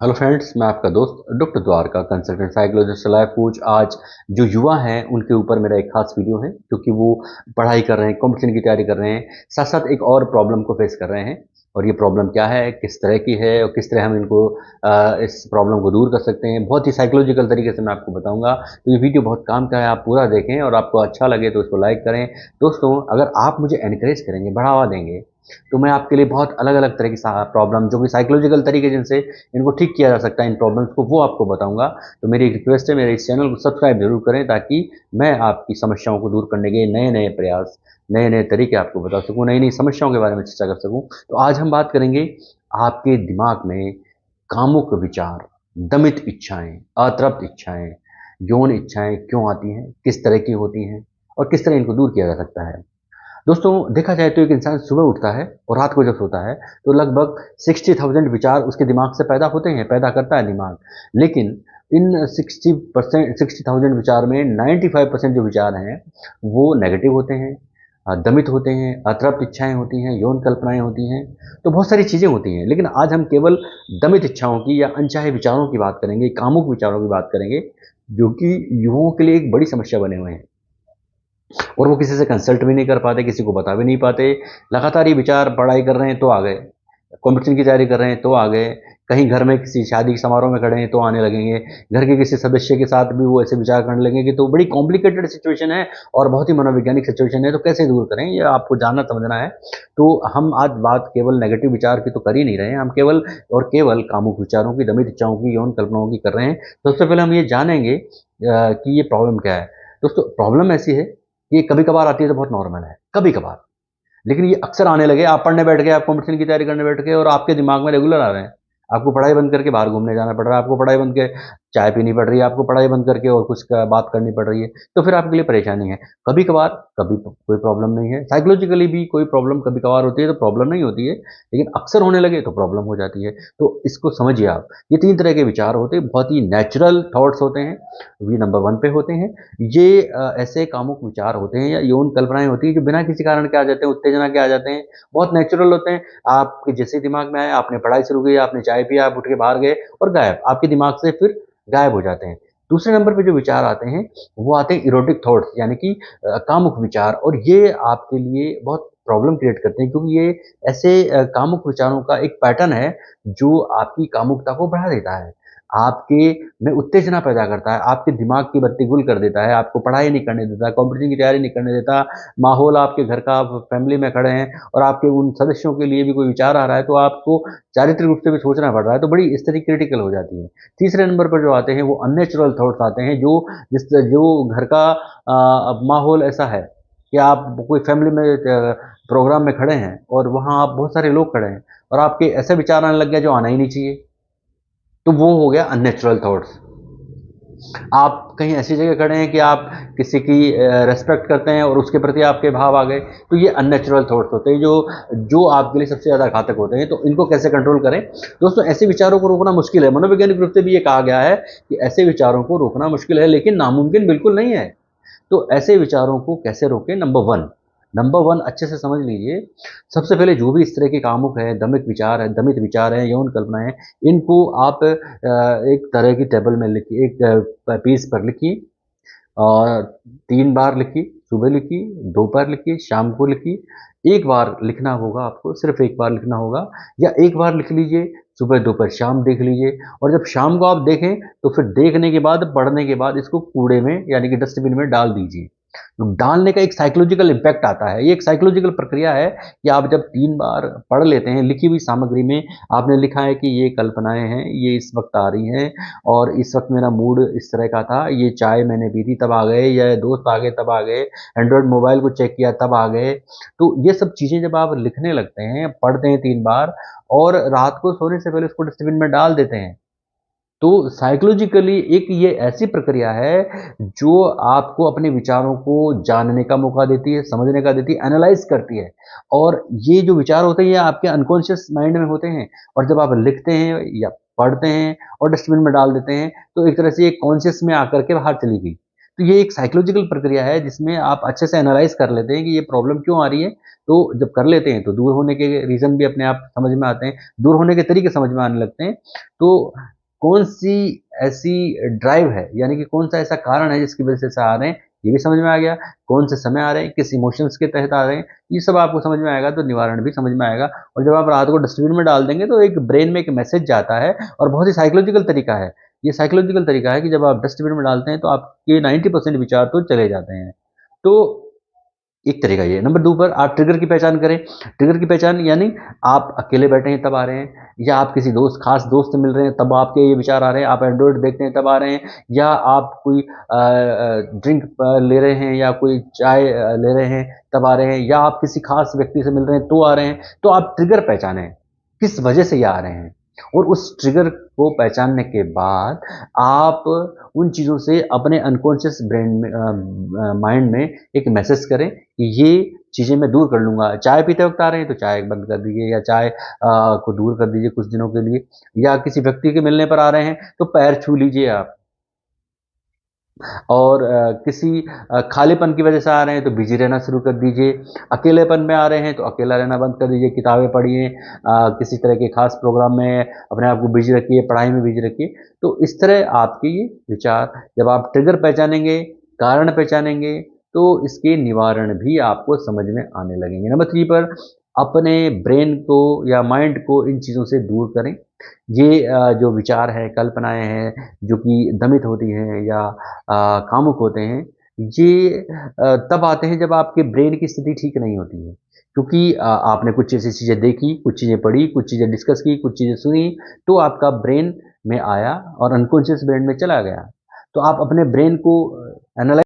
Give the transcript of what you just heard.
Hello friends, मैं आपका दोस्त doctor Dwarka, consultant psychologist, life coach. आज जो युवा हैं उनके ऊपर मेरा एक खास वीडियो है, क्योंकि वो पढ़ाई कर रहे हैं, कॉम्पिटिशन की तैयारी कर रहे हैं, साथ साथ एक और प्रॉब्लम को फेस कर रहे हैं। और ये प्रॉब्लम क्या है, किस तरह की है और किस तरह हम इनको इस प्रॉब्लम को दूर कर सकते हैं, बहुत ही साइकोलॉजिकल तरीके से मैं आपको बताऊंगा। तो ये वीडियो बहुत काम का है, आप पूरा देखें और आपको अच्छा लगे तो इसको लाइक करें। दोस्तों, अगर आप मुझे एनकरेज करेंगे, बढ़ावा देंगे, तो मैं आपके लिए बहुत अलग अलग तरह की प्रॉब्लम, जो कि साइकोलॉजिकल तरीके जिनसे इनको ठीक किया जा सकता है, इन प्रॉब्लम्स को, वो आपको बताऊंगा। तो मेरी एक रिक्वेस्ट है, मेरे इस चैनल को सब्सक्राइब जरूर करें, ताकि मैं आपकी समस्याओं को दूर करने के नए नए प्रयास, नए नए तरीके आपको बता सकूं, नई नई समस्याओं के बारे में चर्चा कर सकूं। तो आज हम बात करेंगे आपके दिमाग में कामुक विचार, दमित इच्छाएं, अतृप्त इच्छाएं, यौन इच्छाएं क्यों आती हैं, किस तरह की होती हैं और किस तरह इनको दूर किया जा सकता है। दोस्तों, देखा जाए तो एक इंसान सुबह उठता है और रात को जब सोता है तो लगभग 60,000 विचार उसके दिमाग से पैदा होते हैं, पैदा करता है दिमाग। लेकिन इन 60,000 विचार में 95% जो विचार हैं वो नेगेटिव होते हैं, दमित होते हैं, अतृप्त इच्छाएं होती हैं, यौन कल्पनाएं होती हैं। तो बहुत सारी चीज़ें होती हैं, लेकिन आज हम केवल दमित इच्छाओं की या अनचाहे विचारों की बात करेंगे, कामुक विचारों की बात करेंगे, जो कि युवाओं के लिए एक बड़ी समस्या बने हुए हैं। और वो किसी से कंसल्ट भी नहीं कर पाते, किसी को बता भी नहीं पाते। लगातार ये विचार, पढ़ाई कर रहे हैं तो आ गए, कॉम्पिटिशन की तैयारी कर रहे हैं तो आ गए, कहीं घर में किसी शादी समारोह में खड़े हैं तो आने लगेंगे, घर के किसी सदस्य के साथ भी वो ऐसे विचार करने लगेंगे। तो बड़ी कॉम्प्लिकेटेड सिचुएशन है और बहुत ही मनोवैज्ञानिक सिचुएशन है। तो कैसे दूर करें, ये आपको जानना समझना है। तो हम आज बात केवल नेगेटिव विचार की तो कर ही नहीं रहे हैं, हम केवल और केवल कामुक विचारों की, दमित इच्छाओं की, यौन कल्पनाओं की कर रहे हैं। तो सबसे पहले हम ये जानेंगे कि ये प्रॉब्लम क्या है। दोस्तों, प्रॉब्लम ऐसी है, ये कभी कभार आती है तो बहुत नॉर्मल है, कभी कभार। लेकिन ये अक्सर आने लगे, आप पढ़ने बैठ गए, आप कॉम्पिटिशन की तैयारी करने बैठ गए और आपके दिमाग में रेगुलर आ रहे हैं। आपको पढ़ाई बंद करके बाहर घूमने जाना पड़ रहा है, आपको पढ़ाई बंद के चाय पीनी पड़ रही है, आपको पढ़ाई बंद करके और कुछ बात करनी पड़ रही है। तो फिर आपके लिए परेशानी है। कभी कभार, कभी कोई प्रॉब्लम नहीं है, साइकोलॉजिकली भी कोई प्रॉब्लम कभी कभार होती है तो प्रॉब्लम नहीं होती है, लेकिन अक्सर होने लगे तो प्रॉब्लम हो जाती है। तो इसको समझिए आप। ये तीन तरह के विचार होते हैं, बहुत ही नेचुरल थॉट्स होते हैं, वी नंबर वन पे होते हैं। ये ऐसे कामुक विचार होते हैं या यौन कल्पनाएं होती हैं जो बिना किसी कारण के आ जाते हैं, उत्तेजना के आ जाते हैं, बहुत नेचुरल होते हैं। आपके जैसे दिमाग में आया, आपने पढ़ाई शुरू की, आपने चाय पिया, आप उठ के बाहर गए और गायब, आपके दिमाग से फिर गायब हो जाते हैं। दूसरे नंबर पे जो विचार आते हैं वो आते हैं इरोटिक थॉट्स, यानी कि कामुक विचार। और ये आपके लिए बहुत प्रॉब्लम क्रिएट करते हैं, क्योंकि ये ऐसे कामुक विचारों का एक पैटर्न है जो आपकी कामुकता को बढ़ा देता है, आपके में उत्तेजना पैदा करता है, आपके दिमाग की बत्ती गुल कर देता है, आपको पढ़ाई नहीं करने देता, कॉम्पिटिशन की तैयारी नहीं करने देता। माहौल आपके घर का, आप फैमिली में खड़े हैं और आपके उन सदस्यों के लिए भी कोई विचार आ रहा है तो आपको चारित्रिक रूप से भी सोचना पड़ रहा है, तो बड़ी स्थिति क्रिटिकल हो जाती है। तीसरे नंबर पर जो आते हैं वो अननेचुरल थॉट्स आते हैं, जो घर का माहौल ऐसा है कि आप कोई फैमिली में प्रोग्राम में खड़े हैं और वहाँ आप बहुत सारे लोग खड़े हैं और आपके ऐसे विचार आने लग गए जो आना ही नहीं चाहिए। तो वो हो गया अननेचुरल थॉट्स। आप कहीं ऐसी जगह खड़े हैं कि आप किसी की रिस्पेक्ट करते हैं और उसके प्रति आपके भाव आ गए, तो ये अननेचुरल थॉट्स होते हैं जो जो आपके लिए सबसे ज़्यादा घातक होते हैं। तो इनको कैसे कंट्रोल करें। दोस्तों, ऐसे विचारों को रोकना मुश्किल है, मनोवैज्ञानिक रूप से भी ये कहा गया है कि ऐसे विचारों को रोकना मुश्किल है, लेकिन नामुमकिन बिल्कुल नहीं है। तो ऐसे विचारों को कैसे रोकें। नंबर वन अच्छे से समझ लीजिए। सबसे पहले जो भी इस तरह के कामुक है, दमित विचार है, यौन कल्पनाएं हैं, इनको आप एक तरह की टेबल में लिखिए, एक पीस पर लिखिए और 3 बार लिखिए, सुबह लिखिए, दोपहर लिखिए, शाम को लिखिए। एक बार लिखना होगा आपको, सिर्फ एक बार लिखना होगा, या एक बार लिख लीजिए, सुबह दोपहर शाम देख लीजिए। और जब शाम को आप देखें तो फिर देखने के बाद, पढ़ने के बाद इसको कूड़े में यानी कि डस्टबिन में डाल दीजिए। तो डालने का एक साइकोलॉजिकल इम्पैक्ट आता है, ये एक साइकोलॉजिकल प्रक्रिया है कि आप जब 3 बार पढ़ लेते हैं, लिखी हुई सामग्री में आपने लिखा है कि ये कल्पनाएं हैं, ये इस वक्त आ रही हैं और इस वक्त मेरा मूड इस तरह का था, ये चाय मैंने पी थी तब आ गए, या दोस्त आ गए तब आ गए, एंड्रॉयड मोबाइल को चेक किया तब आ गए। तो ये सब चीज़ें जब आप लिखने लगते हैं, पढ़ते हैं 3 बार और रात को सोने से पहले उसको डस्टबिन में डाल देते हैं, तो साइकोलॉजिकली एक ये ऐसी प्रक्रिया है जो आपको अपने विचारों को जानने का मौका देती है, समझने का देती है, एनालाइज करती है। और ये जो विचार होते हैं ये आपके अनकॉन्शियस माइंड में होते हैं, और जब आप लिखते हैं या पढ़ते हैं और डस्टबिन में डाल देते हैं तो एक तरह से ये कॉन्शियस में आकर के बाहर चली गई। तो ये एक साइकोलॉजिकल प्रक्रिया है जिसमें आप अच्छे से एनालाइज़ कर लेते हैं कि ये प्रॉब्लम क्यों आ रही है। तो जब कर लेते हैं तो दूर होने के रीज़न भी अपने आप समझ में आते हैं, दूर होने के तरीके समझ में आने लगते हैं। तो कौन-सी ऐसी ड्राइव है, यानी कि कौन-सा ऐसा कारण है जिसकी वज़ह से ऐसा आ रहे हैं, ये भी समझ में आ गया। कौन से समय आ रहे हैं, किस इमोशंस के तहत आ रहे हैं, ये सब आपको समझ में आएगा तो निवारण भी समझ में आएगा। और जब आप रात को डस्टबिन में डाल देंगे तो एक ब्रेन में एक मैसेज जाता है और बहुत ही साइकोलॉजिकल तरीका है। ये साइकोलॉजिकल तरीका है कि जब आप डस्टबिन में डालते हैं तो आपके 90% विचार तो चले जाते हैं। तो एक तरीका ये है। नंबर 2 पर आप ट्रिगर की पहचान करें। ट्रिगर की पहचान यानी आप अकेले बैठे हैं तब आ रहे हैं, या आप किसी खास दोस्त से मिल रहे हैं तब आपके ये विचार आ रहे हैं, आप एंड्रॉइड देखते हैं तब आ रहे हैं, या आप कोई ड्रिंक ले रहे हैं या कोई चाय ले रहे हैं तब आ रहे हैं, या आप किसी खास व्यक्ति से मिल रहे हैं तो आ रहे हैं। तो आप ट्रिगर पहचानें, किस वजह से ये आ रहे हैं। और उस ट्रिगर को पहचानने के बाद आप उन चीज़ों से अपने अनकॉन्शियस ब्रेन में माइंड में एक मैसेज करें कि ये चीज़ें मैं दूर कर लूँगा। चाय पीते वक़्त आ रहे हैं तो चाय बंद कर दीजिए, या चाय को दूर कर दीजिए कुछ दिनों के लिए, या किसी व्यक्ति के मिलने पर आ रहे हैं तो पैर छू लीजिए आप। और किसी खालीपन की वजह से आ रहे हैं तो बिज़ी रहना शुरू कर दीजिए। अकेलेपन में आ रहे हैं तो अकेला रहना बंद कर दीजिए, किताबें पढ़िए, किसी तरह के ख़ास प्रोग्राम में अपने आप को बिज़ी रखिए, पढ़ाई में बिज़ी रखिए। तो इस तरह आपके ये विचार, जब आप ट्रिगर पहचानेंगे, कारण पहचानेंगे, तो इसके निवारण भी आपको समझ में आने लगेंगे। नंबर 3 पर अपने ब्रेन को या माइंड को इन चीज़ों से दूर करें। ये जो विचार हैं, कल्पनाएँ हैं, जो कि दमित होती हैं या कामुक होते हैं, ये तब आते हैं जब आपके ब्रेन की स्थिति ठीक नहीं होती है। क्योंकि आपने कुछ ऐसी चीज़ें देखी, कुछ चीज़ें पढ़ी, कुछ चीज़ें डिस्कस की, कुछ चीज़ें सुनी, तो आपका ब्रेन में आया और अनकॉन्शियस ब्रेन में चला गया। तो आप अपने ब्रेन को एनालाइज़